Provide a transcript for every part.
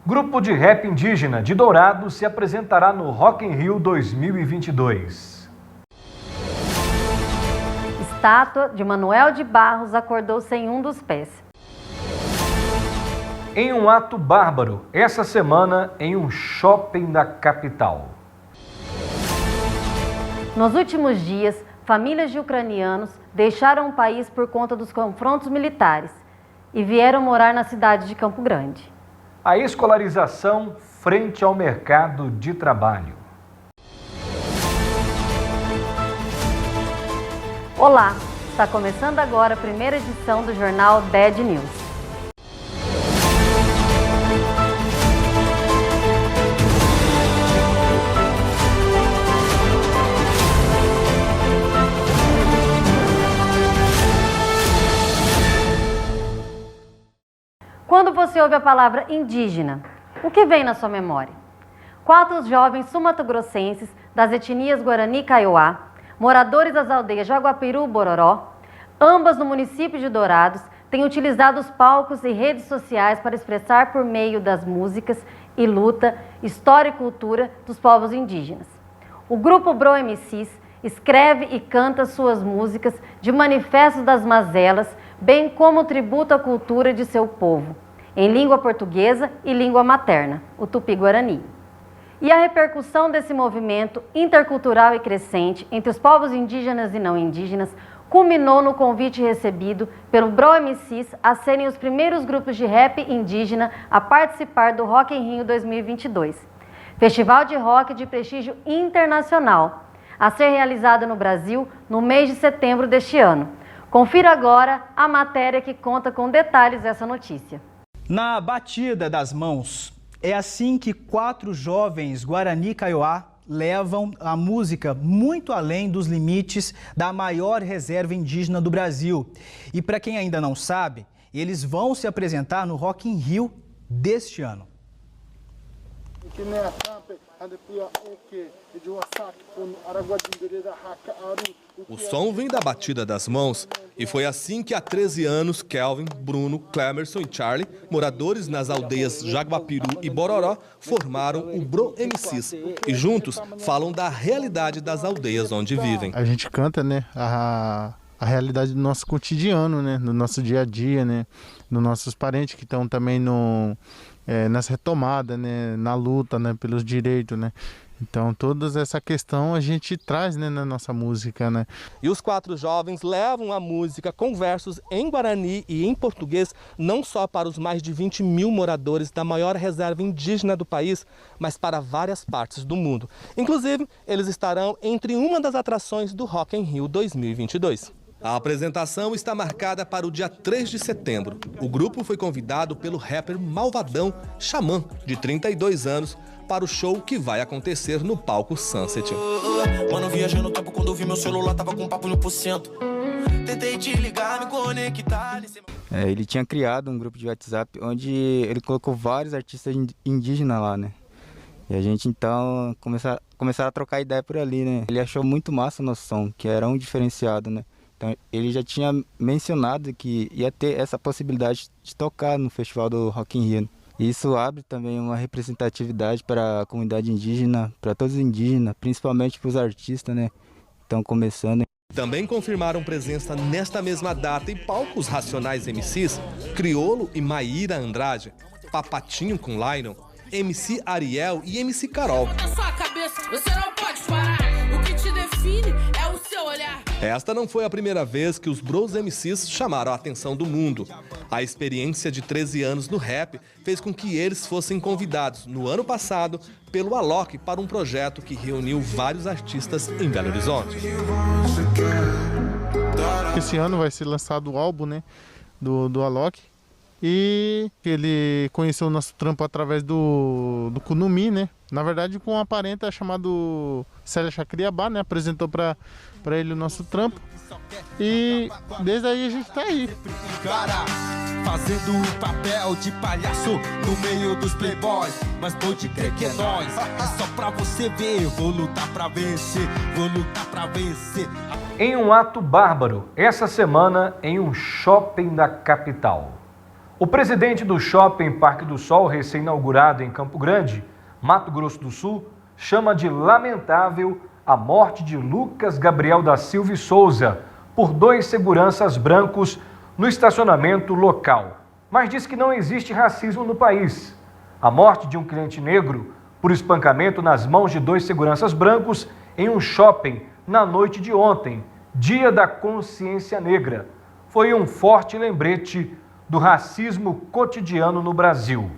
Grupo de rap indígena de Dourados se apresentará no Rock in Rio 2022. Estátua de Manuel de Barros acordou sem um dos pés. Em um ato bárbaro, essa semana em um shopping da capital. Nos últimos dias, famílias de ucranianos deixaram o país por conta dos confrontos militares e vieram morar na cidade de Campo Grande. A escolarização frente ao mercado de trabalho. Olá, está começando agora a primeira edição do jornal Bad News. Quando você ouve a palavra indígena, o que vem na sua memória? 4 jovens sumatogrossenses das etnias Guarani e Kaiowá, moradores das aldeias Jaguapiru e Bororó, ambas no município de Dourados, têm utilizado os palcos e redes sociais para expressar por meio das músicas e luta, história e cultura dos povos indígenas. O grupo Bro MCs escreve e canta suas músicas de manifestos das mazelas, bem como tributo à cultura de seu povo, em língua portuguesa e língua materna, o Tupi-Guarani. E a repercussão desse movimento intercultural e crescente entre os povos indígenas e não indígenas culminou no convite recebido pelo Bro MCs a serem os primeiros grupos de rap indígena a participar do Rock in Rio 2022, festival de rock de prestígio internacional, a ser realizado no Brasil no mês de setembro deste ano. Confira agora a matéria que conta com detalhes dessa notícia. Na batida das mãos, é assim que 4 jovens Guarani Kaiowá levam a música muito além dos limites da maior reserva indígena do Brasil. E para quem ainda não sabe, eles vão se apresentar no Rock in Rio deste ano. O som vem da batida das mãos e foi assim que há 13 anos Kelvin, Bruno, Clemerson e Charlie, moradores nas aldeias Jaguapiru e Bororó, formaram o Bro MCs e juntos falam da realidade das aldeias onde vivem. A gente canta, né, a realidade do nosso cotidiano, né, do nosso dia a dia, né, dos nossos parentes que estão também nessa retomada, né, na luta, né, pelos direitos, né. Então, toda essa questão a gente traz, né, na nossa música, né. E os 4 jovens levam a música com versos em Guarani e em português, não só para os mais de 20 mil moradores da maior reserva indígena do país, mas para várias partes do mundo. Inclusive, eles estarão entre uma das atrações do Rock in Rio 2022. A apresentação está marcada para o dia 3 de setembro. O grupo foi convidado pelo rapper Malvadão Xamã, de 32 anos, para o show que vai acontecer no palco Sunset. Mano, viajei no tempo quando eu vi meu celular, tava com papo 1%. Tentei te ligar, me conectar. Ele tinha criado um grupo de WhatsApp onde ele colocou vários artistas indígenas lá, né? E a gente então começaram a trocar ideia por ali, né? Ele achou muito massa o nosso som, que era um diferenciado, né? Então, ele já tinha mencionado que ia ter essa possibilidade de tocar no Festival do Rock in Rio. E isso abre também uma representatividade para a comunidade indígena, para todos os indígenas, principalmente para os artistas, né? Estão começando. Também confirmaram presença nesta mesma data em palcos Racionais MCs, Criolo e Maíra Andrade, Papatinho com Lionel, MC Ariel e MC Carol. Esta não foi a primeira vez que os Bros MCs chamaram a atenção do mundo. A experiência de 13 anos no rap fez com que eles fossem convidados no ano passado pelo Alok para um projeto que reuniu vários artistas em Belo Horizonte. Esse ano vai ser lançado o álbum, né, do Alok. E ele conheceu o nosso trampo através do Kunumi, né? Na verdade, com uma parenta chamado Célia Chacriabá, né? Apresentou para ele o nosso trampo. E desde aí a gente tá aí. Fazendo o papel de palhaço no meio dos playboys. Mas pode crer que é nóis. É só pra você ver. Vou lutar pra vencer. Vou lutar pra vencer. Em um ato bárbaro, essa semana em um shopping da capital. O presidente do Shopping Parque do Sol, recém-inaugurado em Campo Grande, Mato Grosso do Sul, chama de lamentável a morte de Lucas Gabriel da Silva e Souza por 2 seguranças brancos no estacionamento local. Mas diz que não existe racismo no país. A morte de um cliente negro por espancamento nas mãos de 2 seguranças brancos em um shopping na noite de ontem, Dia da Consciência Negra, foi um forte lembrete do racismo cotidiano no Brasil.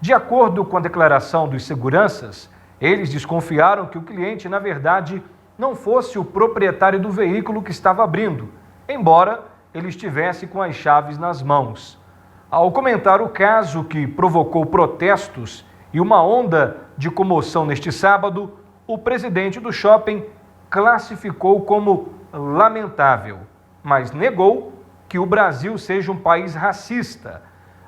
De acordo com a declaração dos seguranças, eles desconfiaram que o cliente, na verdade, não fosse o proprietário do veículo que estava abrindo, embora ele estivesse com as chaves nas mãos. Ao comentar o caso que provocou protestos e uma onda de comoção neste sábado, o presidente do shopping classificou como lamentável, mas negou que o Brasil seja um país racista,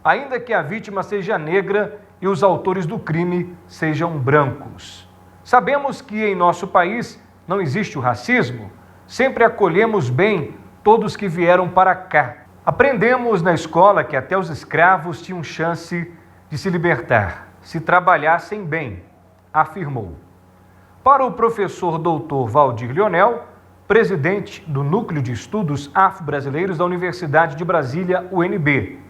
ainda que a vítima seja negra e os autores do crime sejam brancos. Sabemos que em nosso país não existe o racismo, sempre acolhemos bem todos que vieram para cá. Aprendemos na escola que até os escravos tinham chance de se libertar, se trabalhassem bem, afirmou. Para o professor doutor Valdir Lionel, presidente do Núcleo de Estudos Afro-Brasileiros da Universidade de Brasília, UNB,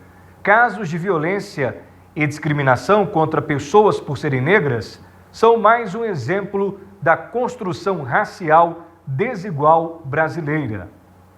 casos de violência e discriminação contra pessoas por serem negras são mais um exemplo da construção racial desigual brasileira.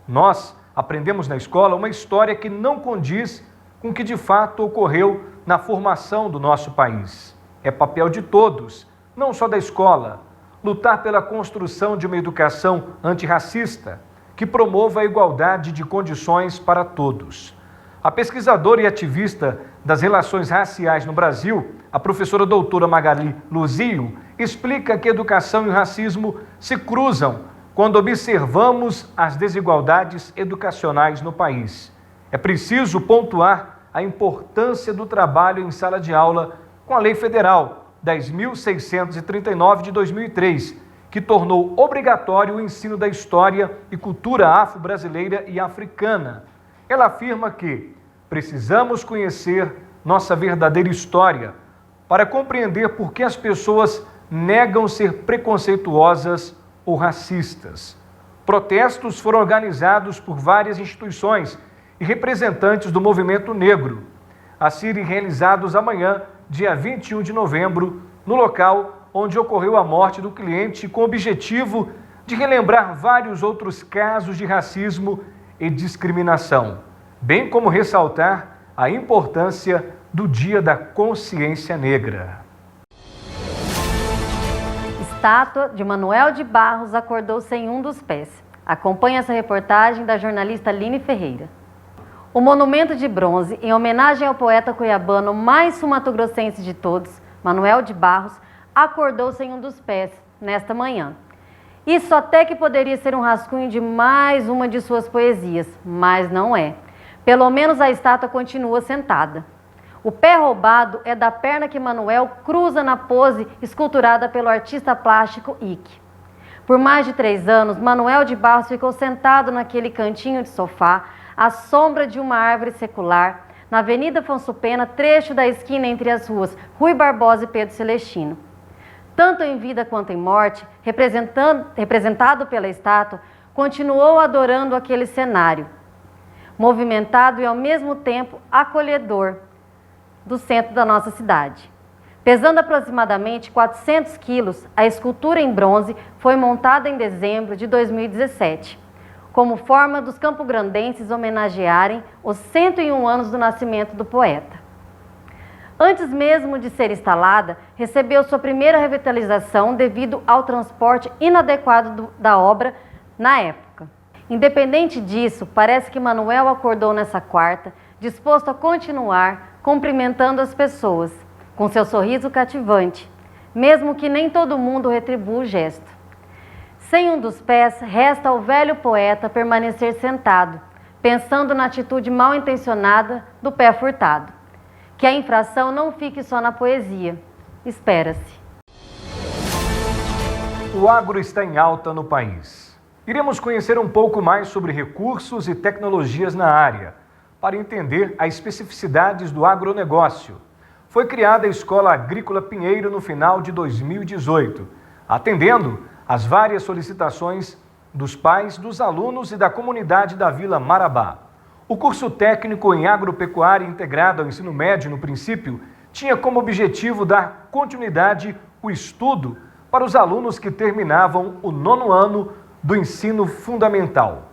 Nós aprendemos na escola uma história que não condiz com o que de fato ocorreu na formação do nosso país. É papel de todos, não só da escola, lutar pela construção de uma educação antirracista que promova a igualdade de condições para todos. A pesquisadora e ativista das relações raciais no Brasil, a professora doutora Magali Luzio, explica que educação e racismo se cruzam quando observamos as desigualdades educacionais no país. É preciso pontuar a importância do trabalho em sala de aula com a Lei Federal 10.639 de 2003, que tornou obrigatório o ensino da história e cultura afro-brasileira e africana. Ela afirma que precisamos conhecer nossa verdadeira história para compreender por que as pessoas negam ser preconceituosas ou racistas. Protestos foram organizados por várias instituições e representantes do movimento negro, a serem realizados amanhã, dia 21 de novembro, no local onde ocorreu a morte do cliente, com o objetivo de relembrar vários outros casos de racismo e discriminação, bem como ressaltar a importância do Dia da Consciência Negra. Estátua de Manuel de Barros acordou sem um dos pés. Acompanhe essa reportagem da jornalista Aline Ferreira. O monumento de bronze, em homenagem ao poeta cuiabano mais sumatogrossense de todos, Manuel de Barros, acordou sem um dos pés nesta manhã. Isso até que poderia ser um rascunho de mais uma de suas poesias, mas não é. Pelo menos a estátua continua sentada. O pé roubado é da perna que Manuel cruza na pose esculturada pelo artista plástico Ike. Por mais de 3 anos, Manuel de Barros ficou sentado naquele cantinho de sofá, à sombra de uma árvore secular, na Avenida Afonso Pena, trecho da esquina entre as ruas Rui Barbosa e Pedro Celestino. Tanto em vida quanto em morte, representado pela estátua, continuou adorando aquele cenário, movimentado e ao mesmo tempo acolhedor do centro da nossa cidade. Pesando aproximadamente 400 quilos, a escultura em bronze foi montada em dezembro de 2017, como forma dos campograndenses homenagearem os 101 anos do nascimento do poeta. Antes mesmo de ser instalada, recebeu sua primeira revitalização devido ao transporte inadequado da obra na época. Independente disso, parece que Manuel acordou nessa quarta, disposto a continuar cumprimentando as pessoas, com seu sorriso cativante, mesmo que nem todo mundo retribua o gesto. Sem um dos pés, resta ao velho poeta permanecer sentado, pensando na atitude mal intencionada do pé furtado. Que a infração não fique só na poesia. Espera-se. O agro está em alta no país. Iremos conhecer um pouco mais sobre recursos e tecnologias na área. para entender as especificidades do agronegócio. Foi criada a Escola Agrícola Pinheiro no final de 2018, atendendo às várias solicitações dos pais, dos alunos e da comunidade da Vila Marabá. O curso técnico em agropecuária integrado ao ensino médio, no princípio, tinha como objetivo dar continuidade ao estudo para os alunos que terminavam o 9º ano do ensino fundamental.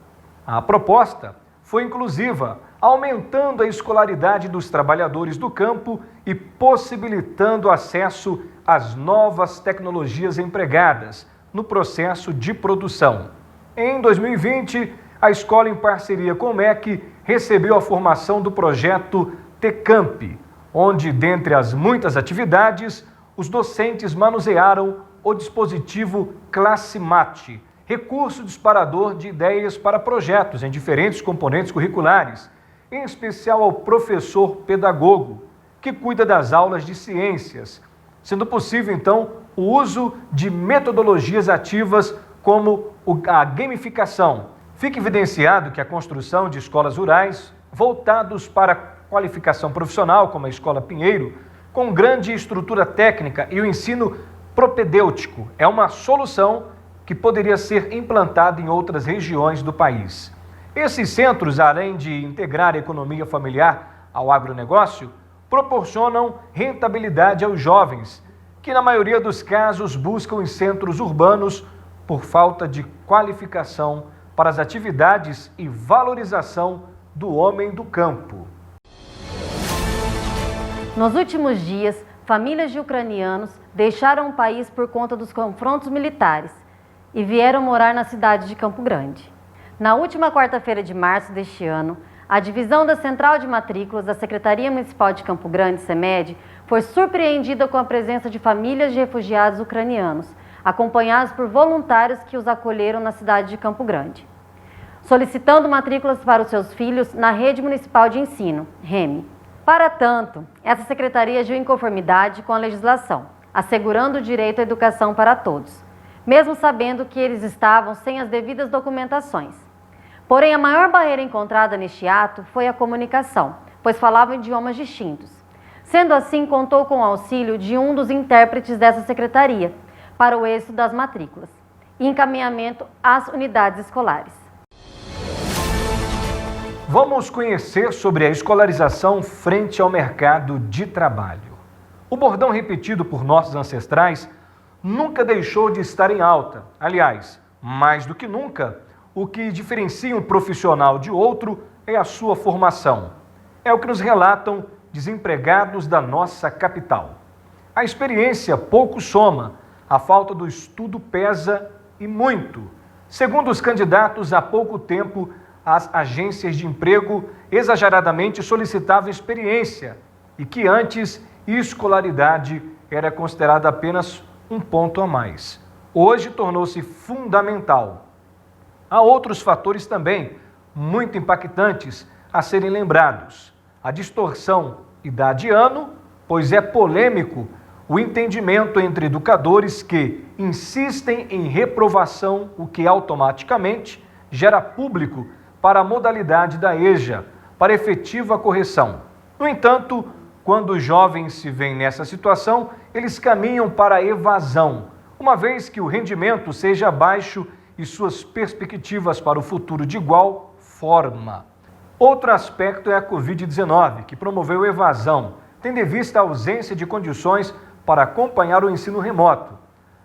A proposta foi inclusiva, aumentando a escolaridade dos trabalhadores do campo e possibilitando acesso às novas tecnologias empregadas no processo de produção. Em 2020, a escola, em parceria com o MEC, recebeu a formação do projeto Tecamp, onde, dentre as muitas atividades, os docentes manusearam o dispositivo ClasseMate, recurso disparador de ideias para projetos em diferentes componentes curriculares, em especial ao professor pedagogo, que cuida das aulas de ciências, sendo possível, então, o uso de metodologias ativas como a gamificação. Fica evidenciado que a construção de escolas rurais voltados para a qualificação profissional, como a Escola Pinheiro, com grande estrutura técnica e o ensino propedêutico, é uma solução que poderia ser implantada em outras regiões do país. Esses centros, além de integrar a economia familiar ao agronegócio, proporcionam rentabilidade aos jovens, que na maioria dos casos buscam os centros urbanos por falta de qualificação para as atividades e valorização do homem do campo. Nos últimos dias, famílias de ucranianos deixaram o país por conta dos confrontos militares e vieram morar na cidade de Campo Grande. Na última quarta-feira de março deste ano, a divisão da Central de Matrículas da Secretaria Municipal de Campo Grande, CEMED, foi surpreendida com a presença de famílias de refugiados ucranianos, acompanhados por voluntários que os acolheram na cidade de Campo Grande, solicitando matrículas para os seus filhos na Rede Municipal de Ensino, REME. Para tanto, essa secretaria agiu em conformidade com a legislação, assegurando o direito à educação para todos, mesmo sabendo que eles estavam sem as devidas documentações. Porém, a maior barreira encontrada neste ato foi a comunicação, pois falavam idiomas distintos. Sendo assim, contou com o auxílio de um dos intérpretes dessa secretaria para o êxito das matrículas e encaminhamento às unidades escolares. Vamos conhecer sobre a escolarização frente ao mercado de trabalho. O bordão repetido por nossos ancestrais nunca deixou de estar em alta. Aliás, mais do que nunca, o que diferencia um profissional de outro é a sua formação. É o que nos relatam desempregados da nossa capital. A experiência pouco soma, a falta do estudo pesa e muito. Segundo os candidatos, há pouco tempo, as agências de emprego exageradamente solicitavam experiência e que antes escolaridade era considerada apenas um ponto a mais. Hoje tornou-se fundamental. Há outros fatores também muito impactantes a serem lembrados. A distorção idade-ano, pois é polêmico o entendimento entre educadores que insistem em reprovação, o que automaticamente gera público para a modalidade da EJA, para efetiva correção. No entanto, quando os jovens se veem nessa situação, eles caminham para a evasão, uma vez que o rendimento seja baixo e suas perspectivas para o futuro de igual forma. Outro aspecto é a Covid-19, que promoveu evasão, tendo em vista a ausência de condições para acompanhar o ensino remoto.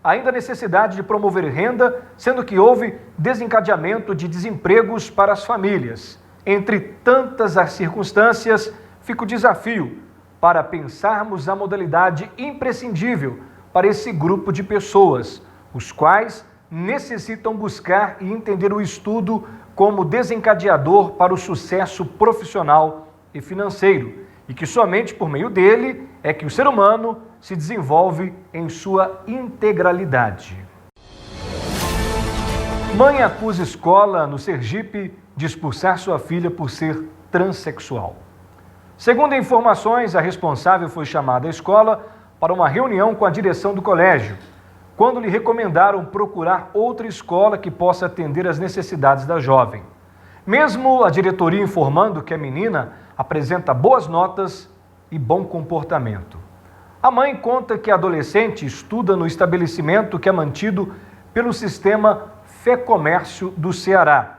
Ainda a necessidade de promover renda, sendo que houve desencadeamento de desempregos para as famílias. Entre tantas as circunstâncias, fica o desafio para pensarmos a modalidade imprescindível para esse grupo de pessoas, os quais necessitam buscar e entender o estudo como desencadeador para o sucesso profissional e financeiro, e que somente por meio dele é que o ser humano se desenvolve em sua integralidade. Mãe acusa escola no Sergipe de expulsar sua filha por ser transexual. Segundo informações, a responsável foi chamada à escola para uma reunião com a direção do colégio, quando lhe recomendaram procurar outra escola que possa atender às necessidades da jovem. mesmo a diretoria informando que a menina apresenta boas notas e bom comportamento. A mãe conta que a adolescente estuda no estabelecimento que é mantido pelo sistema Fecomércio do Ceará,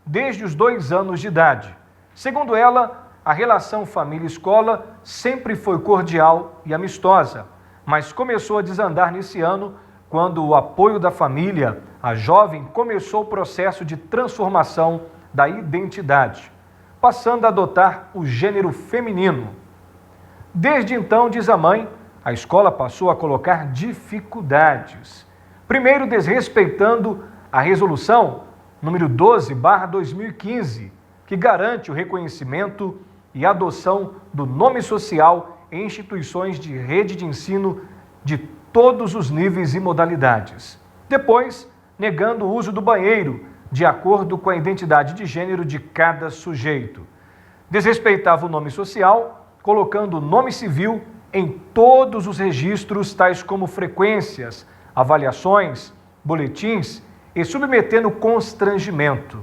desde os 2 anos de idade. Segundo ela, a relação família-escola sempre foi cordial e amistosa, mas começou a desandar nesse ano quando o apoio da família, a jovem começou o processo de transformação da identidade, passando a adotar o gênero feminino. Desde então, diz a mãe, a escola passou a colocar dificuldades. Primeiro, desrespeitando a resolução número 12/2015, que garante o reconhecimento e adoção do nome social em instituições de rede de ensino de todos os níveis e modalidades. Depois, negando o uso do banheiro, de acordo com a identidade de gênero de cada sujeito. Desrespeitava o nome social, colocando o nome civil em todos os registros, tais como frequências, avaliações, boletins, e submetendo constrangimento.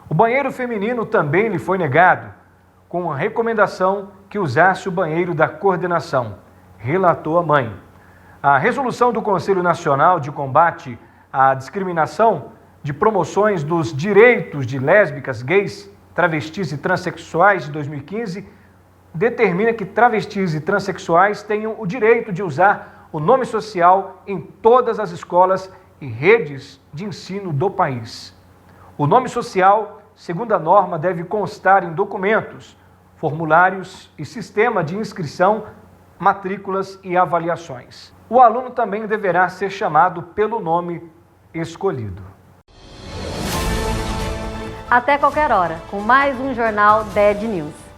O banheiro feminino também lhe foi negado, com a recomendação que usasse o banheiro da coordenação, relatou a mãe. A resolução do Conselho Nacional de Combate à Discriminação de Promoções dos Direitos de Lésbicas, Gays, Travestis e Transsexuais de 2015 determina que travestis e transexuais tenham o direito de usar o nome social em todas as escolas e redes de ensino do país. O nome social, segundo a norma, deve constar em documentos, formulários e sistema de inscrição, matrículas e avaliações. O aluno também deverá ser chamado pelo nome escolhido. Até qualquer hora, com mais um Jornal DED News.